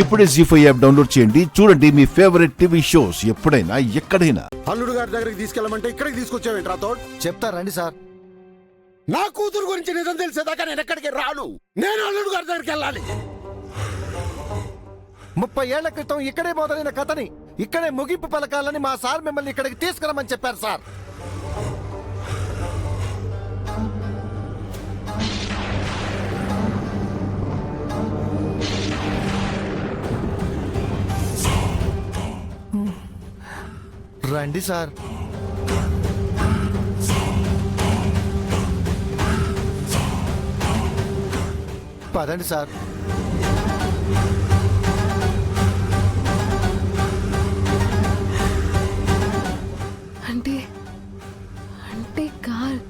ఇప్పుడే జీ5 app download చేయండి. చూడండి మీ ఫేవరెట్ టీవీ షోస్ ఎప్పుడైనా ఎక్కడైనా. అల్లుడు గారి దగ్గరికి తీసుకెళ్ళమంటే ఇక్కడికి తీసుకొచ్చావేంట్రా తోడ్? చెప్తా రండి సార్. నా కూతురు గురించి నిజం తెలిసేదాకా నేను ఎక్కడికి రాను. నేను అల్లుడు గారి దగ్గరికి వెళ్ళాలి. 30 ఏళ్ల క్రితం ఇక్కడే మొదలైన కథని ఇక్కడే ముగింపు పలకాలని మా సార్ మిమ్మల్ని ఇక్కడికి తీసుకురమ్మని చెప్పారు సార్. రండి సార్. పదండి సార్. అంటే కార్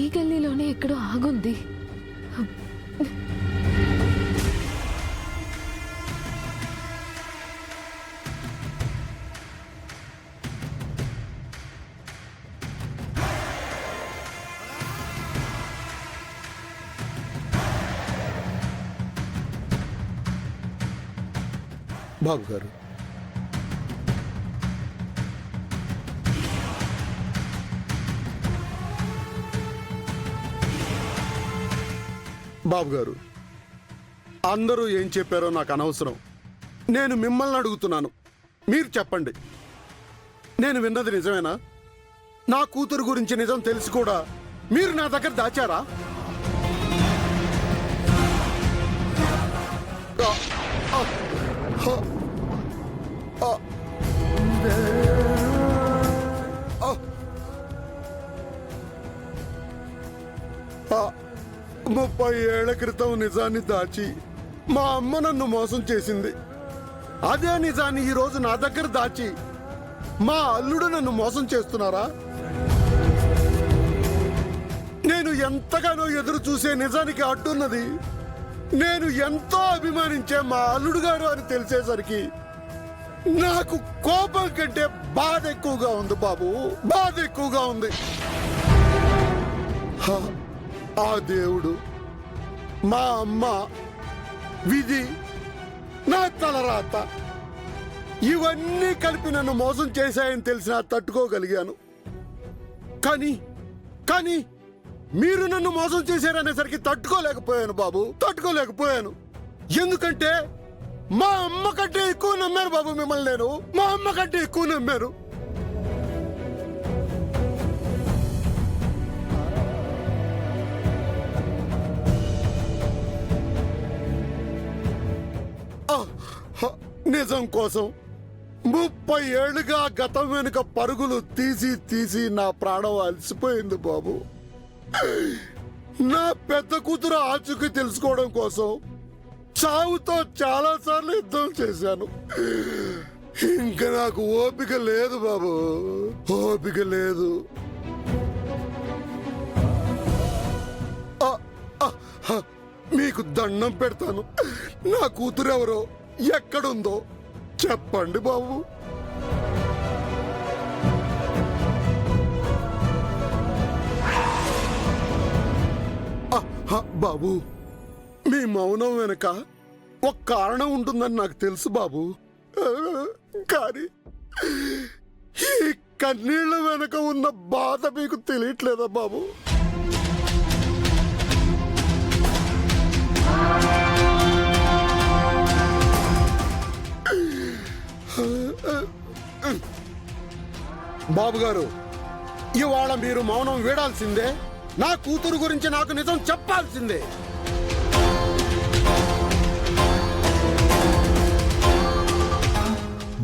ఈ గల్లీలోనే ఎక్కడో ఆగుంది. బాబు గారు, బాబు గారు, అందరూ ఏం చెప్పారో నాకు అనవసరం. నేను మిమ్మల్ని అడుగుతున్నాను, మీరు చెప్పండి. నేను విన్నది నిజమేనా? నా కూతురు గురించి నిజం తెలిసి కూడా మీరు నా దగ్గర దాచారా? ముప్పై ఏళ్ల క్రితం నిజాన్ని దాచి మా అమ్మ నన్ను మోసం చేసింది. అదే నిజాన్ని ఈ రోజు నా దగ్గర దాచి మా అల్లుడు నన్ను మోసం చేస్తున్నారా? నేను ఎంతగానో ఎదురు చూసే నిజానికి అడ్డున్నది నేను ఎంతో అభిమానించే మా అల్లుడు గారు అని తెలిసేసరికి నాకు కోపం కంటే బాధ ఎక్కువగా ఉంది బాబు, బాధ ఎక్కువగా ఉంది. ఆ దేవుడు, మా అమ్మ, విధి, నా తలరాత ఇవన్నీ కలిపి నన్ను మోసం చేశాయని తెలిసినా తట్టుకోగలిగాను. కానీ మీరు నన్ను మోసం చేశారనేసరికి తట్టుకోలేకపోయాను బాబు, తట్టుకోలేకపోయాను. ఎందుకంటే మా అమ్మ కంటే ఎక్కువ నమ్మాను బాబు మిమ్మల్ని. నేను మా అమ్మ కంటే ఎక్కువ నమ్మాను. నిజం కోసం 30 ఏళ్లుగా గతం వెనుక పరుగులు తీసి నా ప్రాణం అలసిపోయింది బాబు. నా పెద్ద కూతురు ఆచూకీ తెలుసుకోవడం కోసం చావుతో చాలా సార్లు యుద్ధం చేశాను. ఇంకా నాకు ఓపిక లేదు బాబు, ఓపిక లేదు. మీకు దండం పెడతాను, నా కూతురు ఎవరో ఎక్కడుందో చెప్పండి బాబు. బాబు, మీ మౌనం వెనక ఒక కారణం ఉంటుందని నాకు తెలుసు బాబు. కానీ ఈ కన్నీళ్ల వెనక ఉన్న బాధ మీకు తెలియట్లేదా బాబు? బాబు గారు, ఇవాళ మీరు మౌనం వీడాల్సిందే. నా కూతురు గురించి నాకు నిజం చెప్పాల్సిందే.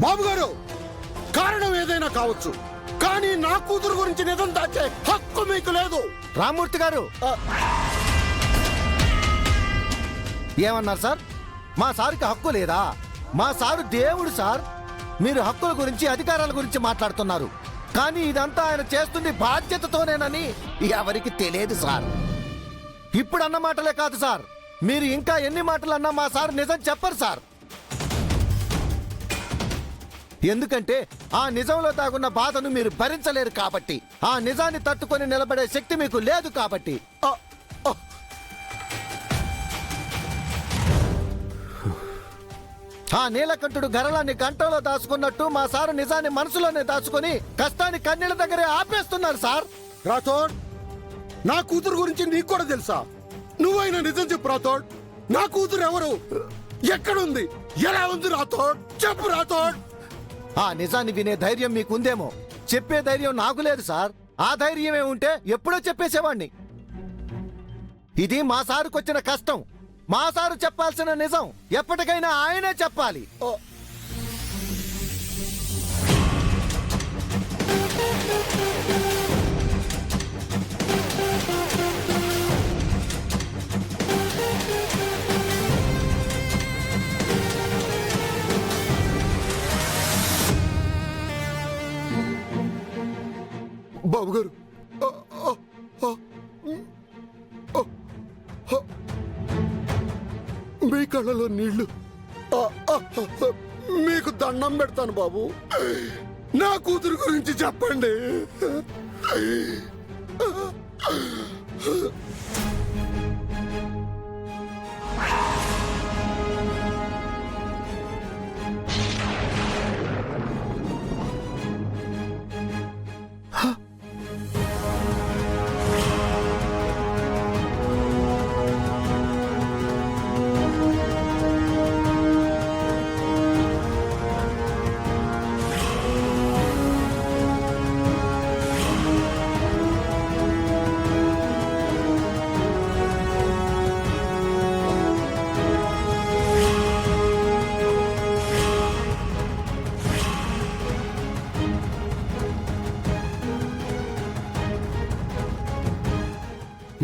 బాబు గారు, కారణం ఏదైనా కావచ్చు, కానీ నా కూతురు గురించి నిజం దాచే హక్కు మీకు లేదు. రామ్మూర్తి గారు ఏమన్నారు సార్? మా సార్కి హక్కు లేదా? మా సారు దేవుడు సార్. మీరు హక్కుల గురించి, అధికారాల గురించి మాట్లాడుతున్నారు, కానీ ఇదంతా ఆయన చేస్తుంది బాధ్యతతోనేనని ఎవరికి తెలియదు సార్. ఇప్పుడు అన్న మాటలే కాదు సార్, మీరు ఇంకా ఎన్ని మాటలు అన్నా మా సార్ నిజం చెప్పరు సార్. ఎందుకంటే ఆ నిజంలో దాగున్న బాధను మీరు భరించలేరు కాబట్టి, ఆ నిజాన్ని తట్టుకొని నిలబడే శక్తి మీకు లేదు కాబట్టి. ఆ నీలకంఠుడు గరళాన్ని గంటలో దాచుకున్నట్టు మా సారు నిజాన్ని మనసులోనే దాచుకొని కష్టాన్ని కన్నీళ్ళ దగ్గరే ఆపేస్తున్నారు సార్. రాథోడ్, నా కూతురు గురించి నీకు కూడా తెలుసా? నువ్వైనా నిజం చెప్పు రాథోడ్. నా కూతురు ఎవరు, ఎక్కడుంది, ఎలా ఉంది రాథోడ్? చెప్పు రాథోడ్. ఆ నిజాన్ని వినే ధైర్యం మీకుందేమో, చెప్పే ధైర్యం నాకు లేదు సార్. ఆ ధైర్యమే ఉంటే ఎప్పుడో చెప్పేసేవాణ్ణి. ఇది మా సారుకొచ్చిన కష్టం. మా సారు చెప్పాల్సిన నిజం ఎప్పటికైనా ఆయనే చెప్పాలి. బాబు గారు, మీ కళ్ళలో నీళ్లు. మీకు దండం పెడతాను బాబు, నా కూతురు గురించి చెప్పండి.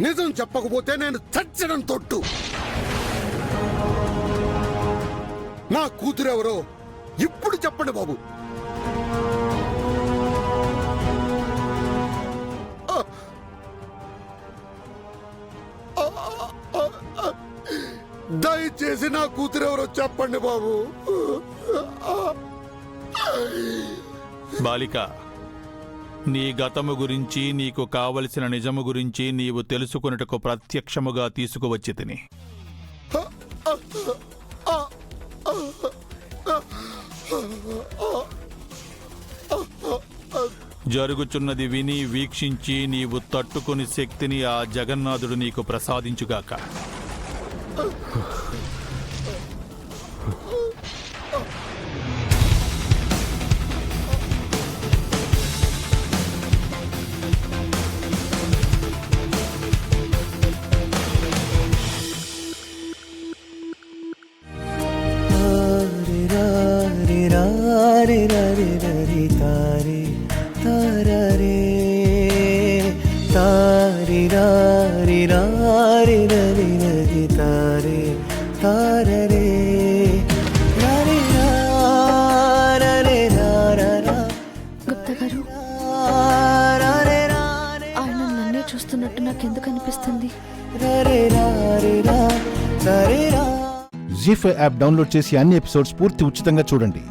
నిజం చెప్పకపోతే నేను చచ్చడం తొట్టు. నా కూతురెవరో ఇప్పుడు చెప్పండి బాబు. దయచేసి నా కూతురెవరో చెప్పండి బాబు. బాలిక, నీ గతము గురించి, నీకు కావలసిన నిజము గురించి నీవు తెలుసుకొనుటకు ప్రత్యక్షముగా తీసుకువచ్చి తిని. జరుగుచున్నది విని వీక్షించి నీవు తట్టుకుని శక్తిని ఆ జగన్నాథుడు నీకు ప్రసాదించుగాక. గుప్తా గారు, ఆయన నన్నే చూస్తున్నట్టు నాకెందుకు అనిపిస్తుంది? జీ5 యాప్ డౌన్లోడ్ చేసి అన్ని ఎపిసోడ్స్ పూర్తి ఉచితంగా చూడండి.